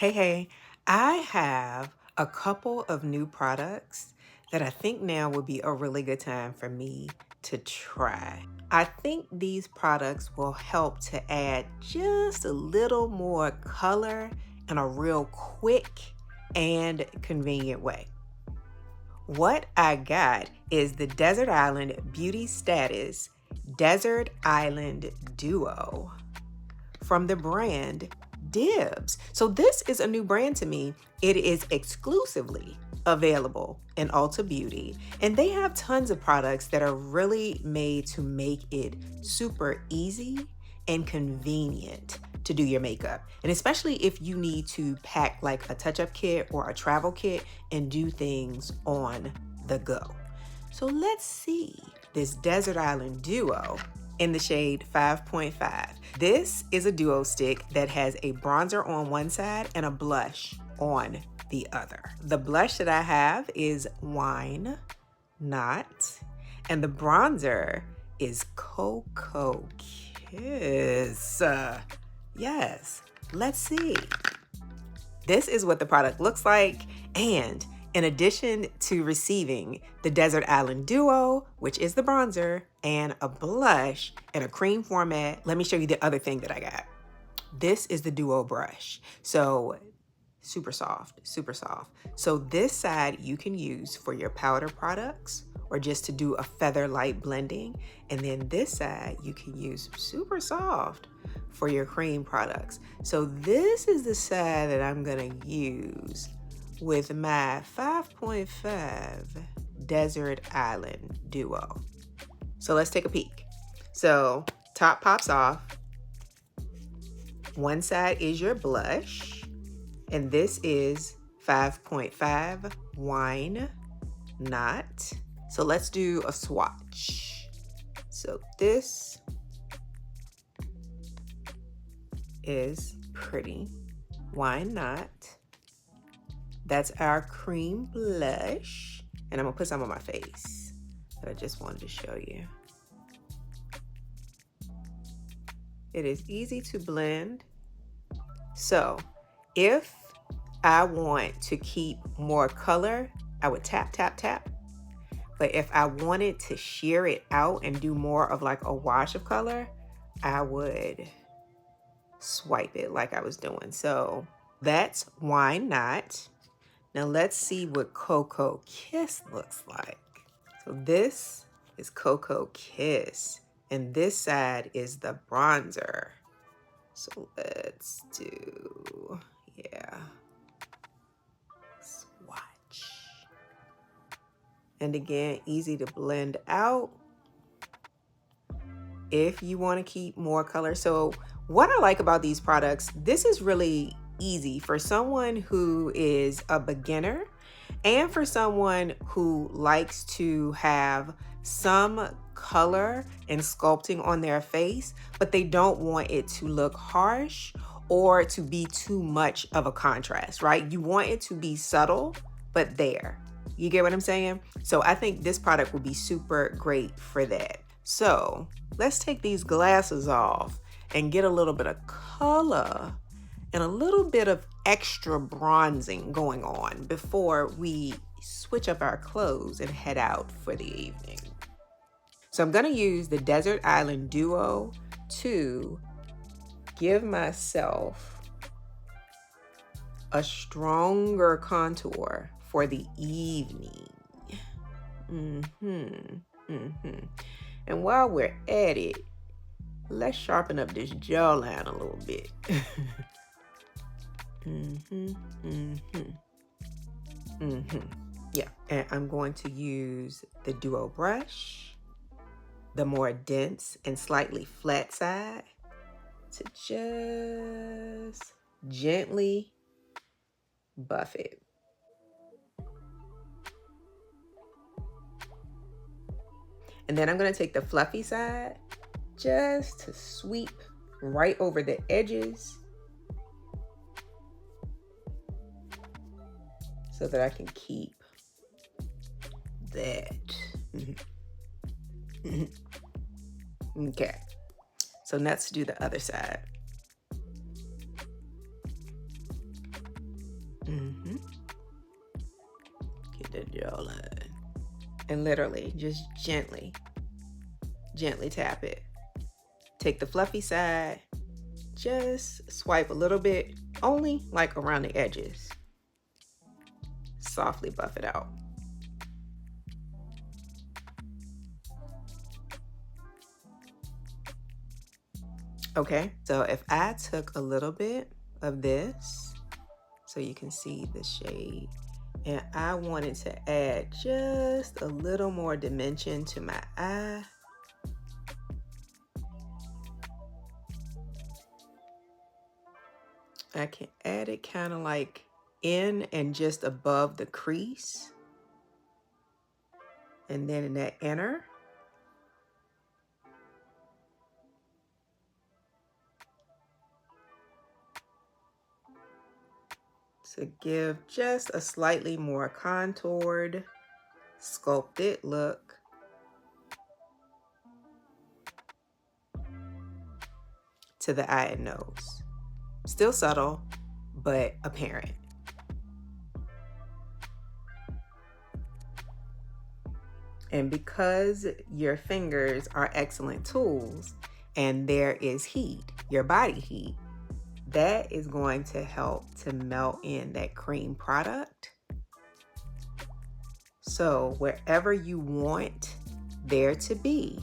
Hey, I have a couple of new products that I think now would be a really good time for me to try. I think these products will help to add just a little more color in a real quick and convenient way. What I got is the Desert Island Beauty Status Desert Island Duo from the brand DIBS. So this is a new brand to me. It is exclusively available in Ulta Beauty, and they have tons of products that are really made to make it super easy and convenient to do your makeup. And especially if you need to pack like a touch-up kit or a travel kit and do things on the go. So let's see this Desert Island Duo in the shade 5.5. This is a duo stick that has a bronzer on one side and a blush on the other. The blush that I have is Wine Not, and the bronzer is Cocoa Kiss. Yes, let's see. This is what the product looks like, and in addition to receiving the Desert Island Duo, which is the bronzer, and a blush in a cream format, let me show you the other thing that I got. This is the Duo brush. So super soft, super soft. So this side you can use for your powder products or just to do a feather light blending. And then this side you can use super soft for your cream products. So this is the side that I'm gonna use with my 5.5 Desert Island Duo. So let's take a peek. So top pops off. One side is your blush, and this is 5.5 Wine Not. So let's do a swatch. So this is pretty. Wine Not. That's our cream blush. And I'm gonna put some on my face that I just wanted to show you. It is easy to blend. So if I want to keep more color, I would tap, tap, tap. But if I wanted to sheer it out and do more of like a wash of color, I would swipe it like I was doing. So that's Wine Not. Now let's see what Cocoa Kiss looks like. So this is Cocoa Kiss, and this side is the bronzer. So let's do, swatch. And again, easy to blend out if you want to keep more color. So what I like about these products, this is really easy for someone who is a beginner and for someone who likes to have some color and sculpting on their face, but they don't want it to look harsh or to be too much of a contrast, right? You want it to be subtle, but there. You get what I'm saying? So I think this product will be super great for that. So let's take these glasses off and get a little bit of color and a little bit of extra bronzing going on before we switch up our clothes and head out for the evening. So I'm gonna use the Desert Island Duo to give myself a stronger contour for the evening. And while we're at it, let's sharpen up this jawline a little bit. Yeah, and I'm going to use the Duo brush, the more dense and slightly flat side, to just gently buff it. And then I'm gonna take the fluffy side just to sweep right over the edges so that I can keep that. Okay, so let's do the other side. Mm-hmm. Get the jawline. And literally just gently tap it. Take the fluffy side, just swipe a little bit, only like around the edges. Softly buff it out. Okay, so if I took a little bit of this, so you can see the shade, and I wanted to add just a little more dimension to my eye, I can add it kind of like in and just above the crease, and then in that inner. To give just a slightly more contoured, sculpted look. To the eye and nose. Still subtle, but apparent. And because your fingers are excellent tools and there is heat, your body heat, that is going to help to melt in that cream product. So wherever you want there to be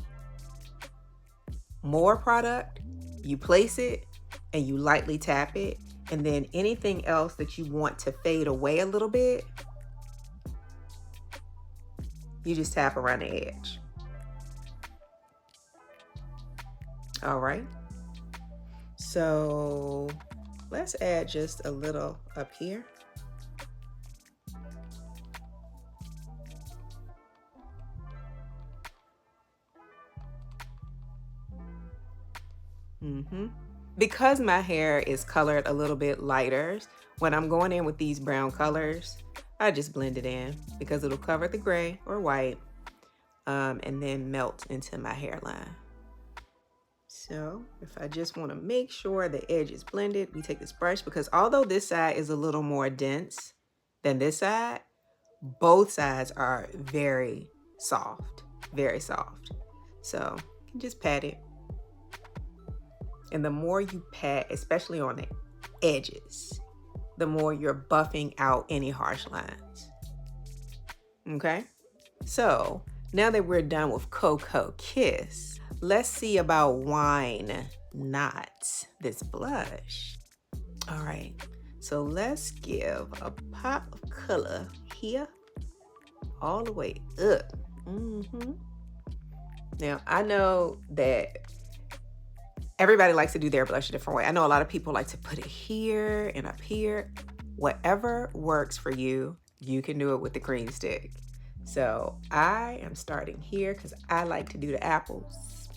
more product, you place it and you lightly tap it, and then anything else that you want to fade away a little bit, you just tap around the edge. All right. So let's add just a little up here. Because my hair is colored a little bit lighter, when I'm going in with these brown colors, I just blend it in because it'll cover the gray or white and then melt into my hairline. So if I just want to make sure the edge is blended, we take this brush, because although this side is a little more dense than this side, both sides are very soft, very soft. So you can just pat it. And the more you pat, especially on the edges, the more you're buffing out any harsh lines. Okay? So now that we're done with Cocoa Kiss, let's see about Wine Not, this blush. All right, so let's give a pop of color here, all the way up. Now, I know that everybody likes to do their blush a different way. I know a lot of people like to put it here and up here. Whatever works for you, you can do it with the cream stick. So I am starting here because I like to do the apples.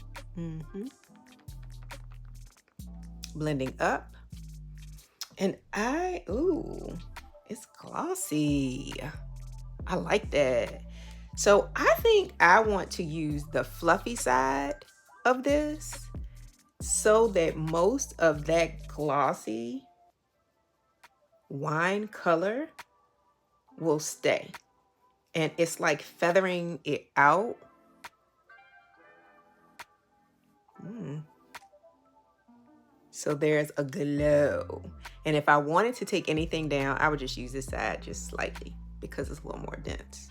Blending up. And it's glossy. I like that. So I think I want to use the fluffy side of this so that most of that glossy wine color will stay. And it's like feathering it out. So there's a glow. And if I wanted to take anything down, I would just use this side just slightly because it's a little more dense.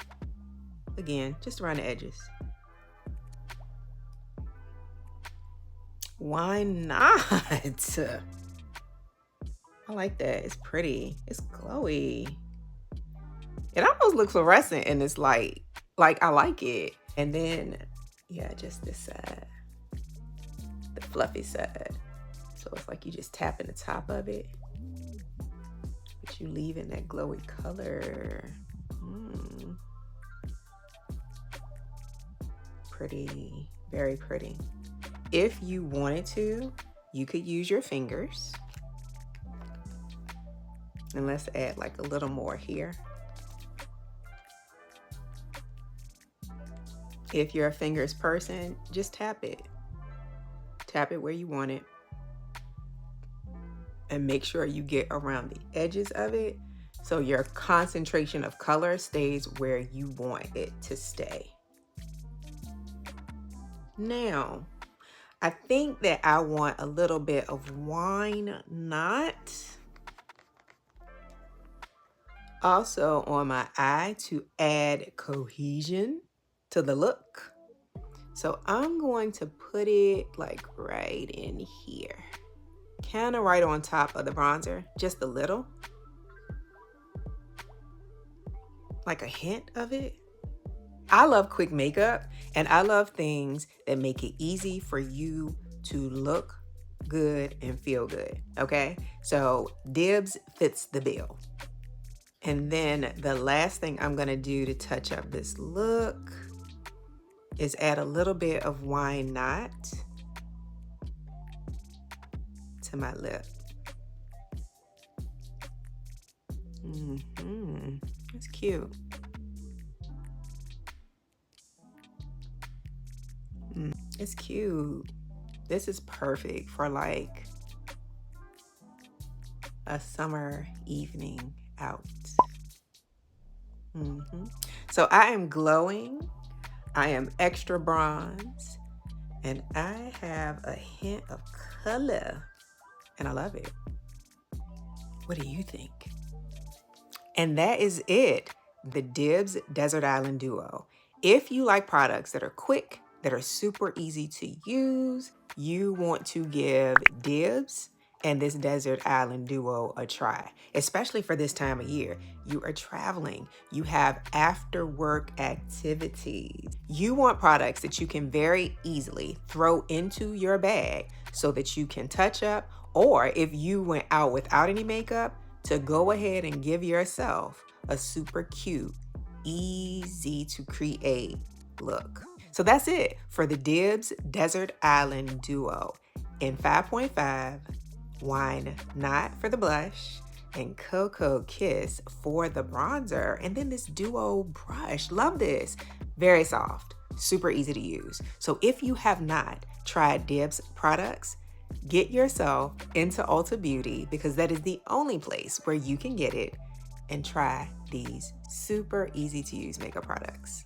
Again, just around the edges. Why not? I like that. It's pretty. It's glowy. It almost looks fluorescent in this light. Like, I like it. And then, yeah, just this side. The fluffy side. So it's like you just tap in the top of it. But you leaving that glowy color. Pretty. Very pretty. If you wanted to, you could use your fingers. And let's add like a little more here. If you're a fingers person, just tap it. Tap it where you want it. And make sure you get around the edges of it so your concentration of color stays where you want it to stay. Now, I think that I want a little bit of wine knot also on my eye to add cohesion to the look. So I'm going to put it like right in here, kind of right on top of the bronzer, just a little, like a hint of it. I love quick makeup, and I love things that make it easy for you to look good and feel good, okay? So DIBS fits the bill. And then the last thing I'm gonna do to touch up this look is add a little bit of wine knot to my lip. That's cute. It's cute. This is perfect for like a summer evening out. So I am glowing, I am extra bronze, and I have a hint of color, and I love it. What do you think? And that is it, the DIBS Desert Island Duo. If you like products that are quick, that are super easy to use, you want to give DIBS and this Desert Island Duo a try, especially for this time of year. You are traveling, you have after work activities. You want products that you can very easily throw into your bag so that you can touch up, or if you went out without any makeup, to go ahead and give yourself a super cute, easy to create look. So that's it for the DIBS Desert Island Duo in 5.5, Wine Knot for the blush, and Cocoa Kiss for the bronzer. And then this duo brush, love this. Very soft, super easy to use. So if you have not tried DIBS products, get yourself into Ulta Beauty, because that is the only place where you can get it and try these super easy to use makeup products.